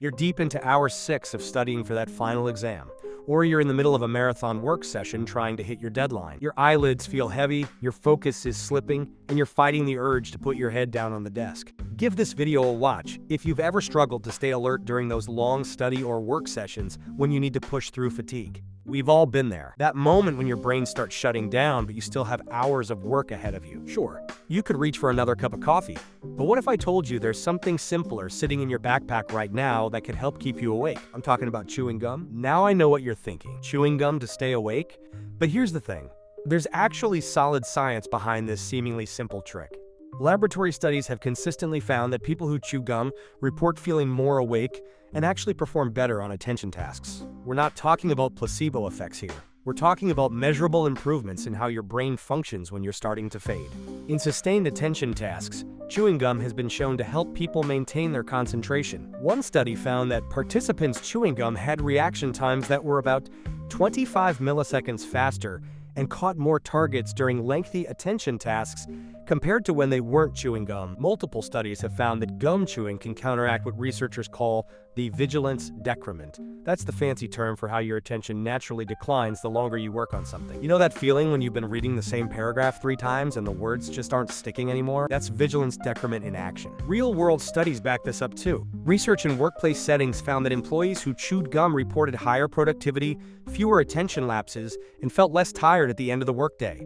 You're deep into hour 6 of studying for that final exam, or you're in the middle of a marathon work session trying to hit your deadline. Your eyelids feel heavy, your focus is slipping, and you're fighting the urge to put your head down on the desk. Give this video a watch if you've ever struggled to stay alert during those long study or work sessions when you need to push through fatigue. We've all been there. That moment when your brain starts shutting down, but you still have hours of work ahead of you. Sure, you could reach for another cup of coffee, but what if I told you there's something simpler sitting in your backpack right now that could help keep you awake? I'm talking about chewing gum. Now I know what you're thinking. Chewing gum to stay awake? But here's the thing. There's actually solid science behind this seemingly simple trick. Laboratory studies have consistently found that people who chew gum report feeling more awake and actually perform better on attention tasks. We're not talking about placebo effects here. We're talking about measurable improvements in how your brain functions when you're starting to fade. In sustained attention tasks, chewing gum has been shown to help people maintain their concentration. One study found that participants chewing gum had reaction times that were about 25 milliseconds faster and caught more targets during lengthy attention tasks compared to when they weren't chewing gum. Multiple studies have found that gum chewing can counteract what researchers call the vigilance decrement. That's the fancy term for how your attention naturally declines the longer you work on something. You know that feeling when you've been reading the same paragraph 3 times and the words just aren't sticking anymore? That's vigilance decrement in action. Real-world studies back this up too. Research in workplace settings found that employees who chewed gum reported higher productivity, fewer attention lapses, and felt less tired at the end of the workday.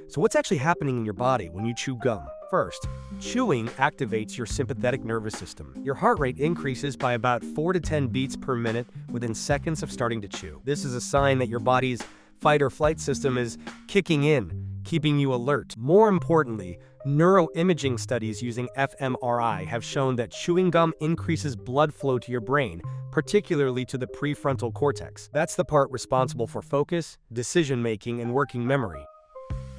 So what's actually happening in your body when you chew gum? First, chewing activates your sympathetic nervous system. Your heart rate increases by about 4 to 10 beats per minute within seconds of starting to chew. This is a sign that your body's fight or flight system is kicking in, keeping you alert. More importantly, neuroimaging studies using fMRI have shown that chewing gum increases blood flow to your brain, particularly to the prefrontal cortex. That's the part responsible for focus, decision-making, and working memory.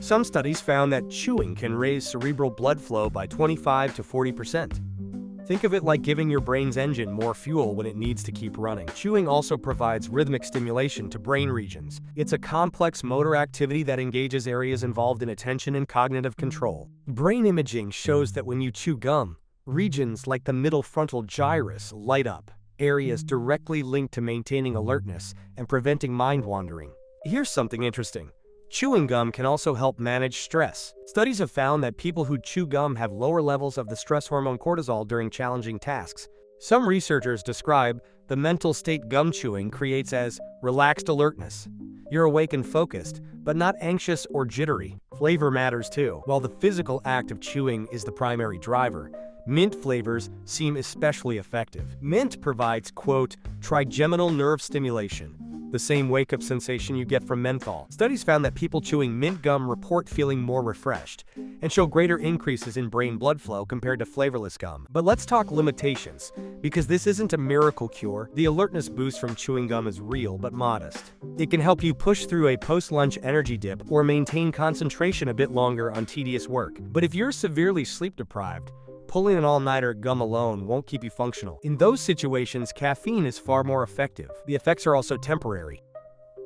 Some studies found that chewing can raise cerebral blood flow by 25 to 40%. Think of it like giving your brain's engine more fuel when it needs to keep running. Chewing also provides rhythmic stimulation to brain regions. It's a complex motor activity that engages areas involved in attention and cognitive control. Brain imaging shows that when you chew gum, regions like the middle frontal gyrus light up, areas directly linked to maintaining alertness and preventing mind wandering. Here's something interesting. Chewing gum can also help manage stress. Studies have found that people who chew gum have lower levels of the stress hormone cortisol during challenging tasks. Some researchers describe the mental state gum chewing creates as relaxed alertness. You're awake and focused, but not anxious or jittery. Flavor matters too. While the physical act of chewing is the primary driver, mint flavors seem especially effective. Mint provides, quote, trigeminal nerve stimulation, the same wake-up sensation you get from menthol. Studies found that people chewing mint gum report feeling more refreshed and show greater increases in brain blood flow compared to flavorless gum. But let's talk limitations, because this isn't a miracle cure. The alertness boost from chewing gum is real but modest. It can help you push through a post-lunch energy dip or maintain concentration a bit longer on tedious work. But if you're severely sleep-deprived, pulling an all-nighter gum alone won't keep you functional. In those situations, caffeine is far more effective. The effects are also temporary.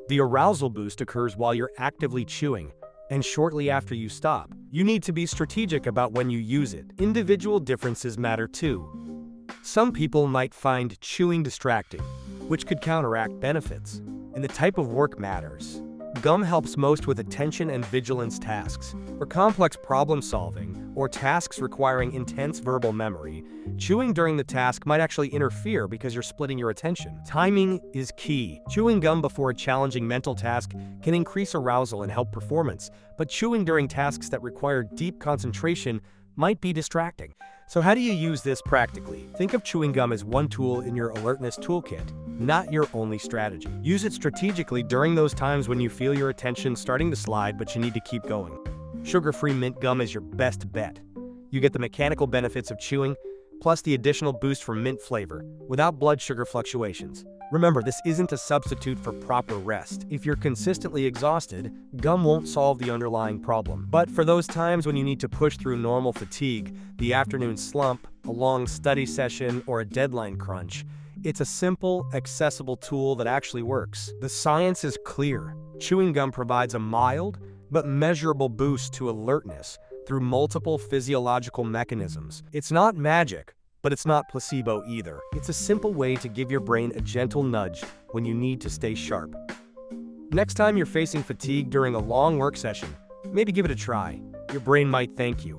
The arousal boost occurs while you're actively chewing, and shortly after you stop. You need to be strategic about when you use it. Individual differences matter too. Some people might find chewing distracting, which could counteract benefits. And the type of work matters. Gum helps most with attention and vigilance tasks. For complex problem-solving, or tasks requiring intense verbal memory, chewing during the task might actually interfere because you're splitting your attention. Timing is key. Chewing gum before a challenging mental task can increase arousal and help performance, but chewing during tasks that require deep concentration might be distracting. So how do you use this practically? Think of chewing gum as one tool in your alertness toolkit, not your only strategy. Use it strategically during those times when you feel your attention starting to slide but you need to keep going. Sugar-free mint gum is your best bet. You get the mechanical benefits of chewing, plus the additional boost from mint flavor, without blood sugar fluctuations. Remember, this isn't a substitute for proper rest. If you're consistently exhausted, gum won't solve the underlying problem. But for those times when you need to push through normal fatigue, the afternoon slump, a long study session, or a deadline crunch, it's a simple, accessible tool that actually works. The science is clear. Chewing gum provides a mild, but measurable boost to alertness through multiple physiological mechanisms. It's not magic, But it's not placebo either. It's a simple way to give your brain a gentle nudge when you need to stay sharp. Next time you're facing fatigue during a long work session, maybe give it a try. Your brain might thank you.